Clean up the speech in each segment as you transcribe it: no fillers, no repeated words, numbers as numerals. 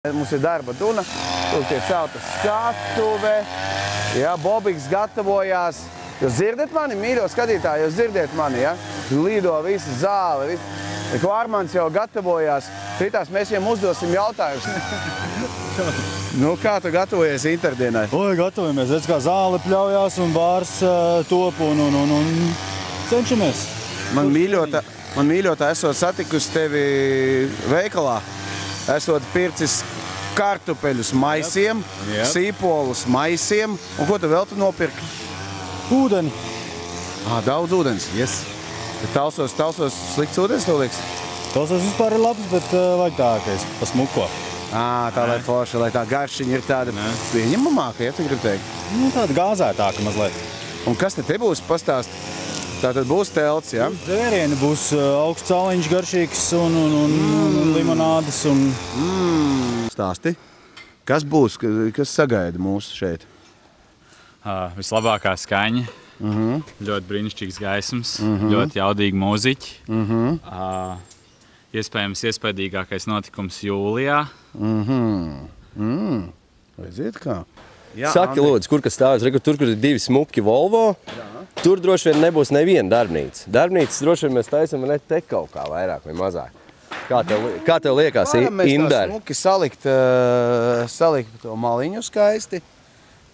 Mums ir darba duna, tur tiek celta skatuve, ja, Bobiks gatavojās. Jūs dzirdat mani, mīļo skatītāji, jūs dzirdat mani, ja? Līdo visa zāle, ko Armands jau gatavojās. Ritās mēs viņam uzdosim jautājumus. Nu, kā tu gatavojies interdienai? Oi, gatavojamies, redz, kā zāle pļaujās un bārs top un cenšamies. Man mīļotā esot satikusi tevi veikalā. Esot pircis kartupeļus maisiem, sīpolus maisiem. Un ko tu vēl tu nopirki? Ūdeni. Daudz ūdens. Yes. Bet talsos slikts ūdens, tev liekas? Talsos vispār ir labs, bet vajag tā, ka es pasmuko. Tā lai forša, lai tā garšiņa ir tāda pieņemamāka, ja tu gribi teikt? Nu, tāda gāzētāka mazliet. Un kas te būs pastāst? Tātad būs telts, ja? Dzērieni būs augsts cāliņš garšīgs un limonādes un... Stāsti, kas būs, kas sagaida mūs šeit? Vislabākā skaņa, ļoti brīnišķīgs gaismas, ļoti jaudīgi mūziķi. Iespējams, iespaidīgākais notikums jūlijā. Redziet kā? Saki, lūdzu, kur kas stāvis? Tur, kur ir divi smuki Volvo, tur droši vien nebūs neviena darbnīca. Darbnīcas droši vien mēs taisam ne te kaut kā vairāk vai mazāk. Kā tev liekas, Indari? Varam mēs tā smuki salikt to maliņu skaisti,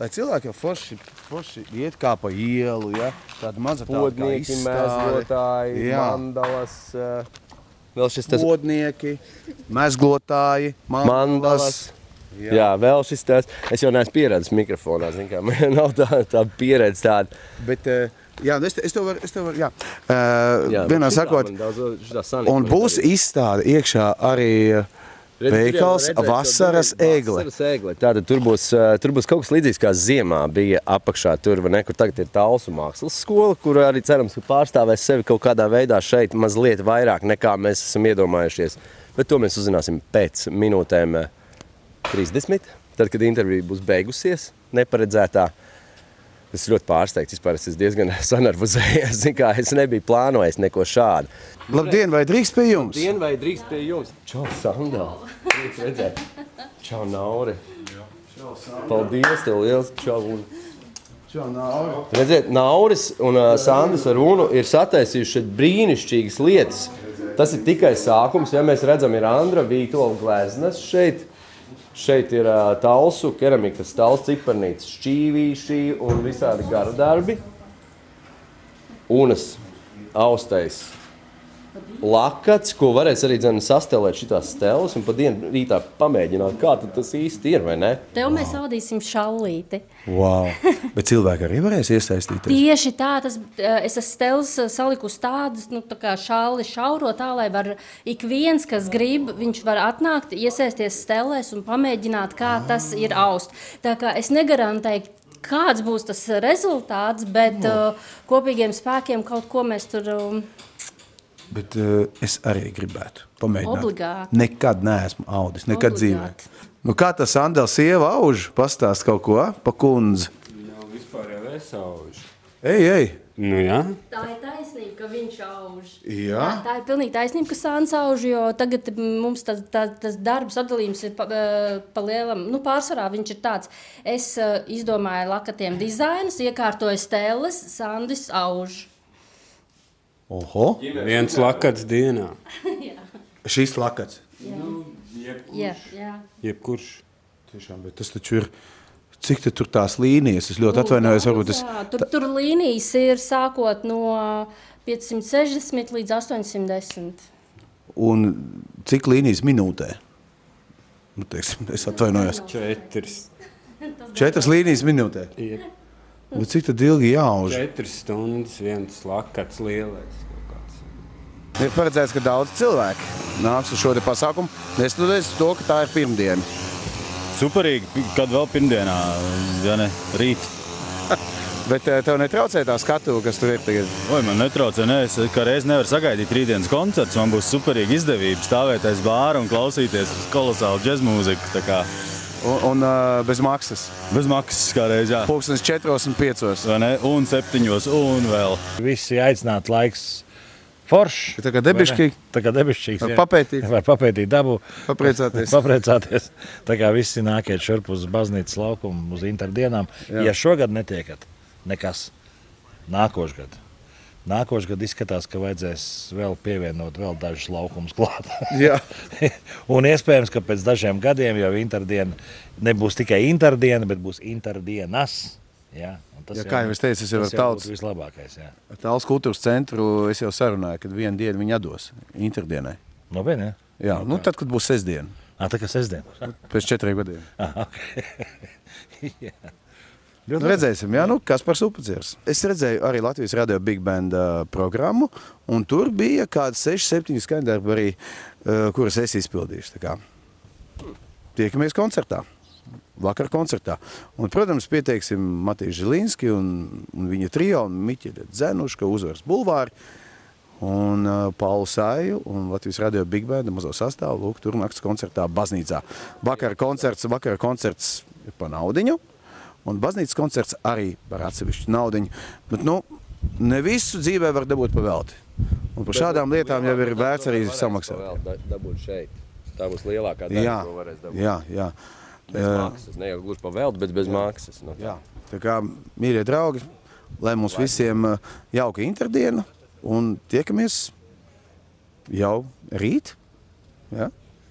lai cilvēki jau forši iet kā pa ielu, ja? Tāda maza tāda kā Podnieki, izstāde. mezglotāji, mandalas, vēl šis tas... Podnieki, mezglotāji, mandalas. Jā, vēl šis tās. Es jau neesmu pieredzis mikrofonā, zin kā, man nav tā pieredze tāda. Bet, jā, es tev varu, jā. Vienā sakot, un būs izstāde iekšā arī veikals Vasaras egle. Tātad tur būs kaut kas līdzīgs kā ziemā bija apakšā tur, vai ne, kur tagad ir Talsu mākslas skola, kur arī cerams, ka pārstāvēs sevi kaut kādā veidā šeit mazliet vairāk nekā mēs esam iedomājušies. Bet to mēs uzzināsim pēc minūtēm 30, tad, kad intervija būs beigusies, neparedzētā. Es ļoti pārsteigts, vispār es diezgan sanarvuzējies, kā es nebiju plānojis neko šādu. Labdien, vai drīkst pie jums? Labdien, vai drīkst pie jums? Čau, Sandal. Redzēt. Čau, Nauri. Paldies tev liels. Čau, Čau, Nauri. Redziet, Nauris un Sandis ar Unu ir sataisījuši šeit brīnišķīgas lietas. Tas ir tikai sākums, ja mēs redzam, ir Andra Vītola gleznas šeit. Šeit ir Talsu keramikas, Talsu ciparnītes, šķīvīši un visādi gara darbi. Unas austais lakats, ko varēs arī sastelēt šitās steles un pa dienu rītā pamēģināt, kā tad tas īsti ir, vai ne? Tev mēs audīsim šallīti. Wow. Bet cilvēki arī varēs iesaistīties? Tieši tā, es esmu steles salikusi tādas, tā kā šalli šauro tā, lai var ik viens, kas grib, viņš var atnākt, iesaisties stelēs un pamēģināt, kā tas ir aust. Tā kā es negarantēju, kāds būs tas rezultāts, bet kopīgiem spēkiem kaut ko mēs tur... Bet es arī gribētu pamēģināt. Obligāti. Nekad neesmu audis, nekad dzīvē. Nu kā tas Andēl sieva auž? Pastāst kaut ko pa kundzi. Jā, vispār jau es aužu. Ej. Nu jā. Tā ir taisnība, ka viņš auž. Jā? Tā ir pilnīgi taisnība, ka Sāns auž, jo tagad mums tas darbs atdalījums ir pa lielam. Nu, pārsvarā viņš ir tāds. Es izdomāju lakatiem dizainus, iekārtoju stēles, Sandis auž. Oho. Viens lakats dienā. Šis lakats. Jebkurš. Tiešām, bet tas taču ir, cik te tur tās līnijas? Es ļoti atvainojos, varbūt es... Tur līnijas ir sākot no 560 līdz 810. Un cik līnijas minūtē? Nu, teiksim, es atvainojos. 4 līnijas minūtē? Ir. Bet cik tad ilgi jāauž? 4 stundas, viens lakats lielais kaut kāds. Ir paredzēts, ka daudz cilvēki nāks uz šo te pasākumu, neskatoties to, ka tā ir pirmdiena. Superīgi, kad vēl pirmdienā, ja ne, rīt. Bet tev netraucē tā skatuve, kas tur ir tagad? Oi, man netraucē, ne, es kā reiz nevaru sagaidīt rītdienas koncerts, man būs superīgi izdevība stāvēt aiz bāra un klausīties kolosālu džezmūziku, tā kā... Un bez maksas? Bez maksas kā reiz, jā. Pulkstens 4 un 5. Vai ne? Un 7 un vēl. Visi aicināti laiks Forši. Tā kā debišķīgi. Tā kā debišķīgs, Var jā. papētīt. Var papētīt dabu. Papriecāties. Papriecāties. Tā kā visi nākiet šurp uz baznīcas laukumu, uz interdienām. Ja šogad netiekat, nekas. Nākošgad. Nākošgad izskatās, ka vajadzēs vēl pievienot vēl dažus laukumus klāt. Jā. Un iespējams, ka pēc dažiem gadiem jau interdiena nebūs tikai interdiena, bet būs interdienas. Jā, Ja, kā jau es teicu, es jau ar tas tautas, būtu vislabākais, jā. ar Tallas kultūras centru es jau sarunāju, kad vienu dienu viņi atdos interdienai. Nopietni, jā? Jā, nu tad, kad būs sestdiena, Tā kā sestdien. pēc 4 gadiem. Okay. Jā. Redzēsim, jā, nu, Kaspars Upadziers. Es redzēju arī Latvijas radio Big Band programmu, un tur bija kādi 6-7 skaņdarbi arī, kuras es izpildīšu. Tā kā tiekamies koncertā. Vakar koncertā. Un, protams, pieteiksim Matiju Žilinski un viņa trio, un Miķeļa Dzenuška, Uzvaras bulvāri, un Paulu Sāju, un Latvijas radio Big Band mazo sastāvu, lūk, tur nakts koncertā baznīcā. Vakara koncerts ir pa naudiņu, un baznīcas koncerts arī par atsevišķu naudiņu. Bet, nu, ne visu dzīvē var dabūt pa velti. Un par šādām lietām jau ir vērts arī samaksāt. Dabūt šeit. Tā būs lielākā daļa, ko varēs dabūt. Jā. Bez maksas, ne jau gluži pa velti, bet bez maksas. No. Jā, tā kā, mīļie draugi, lai mums visiem jauka interdiena un tiekamies jau rīt. Ja?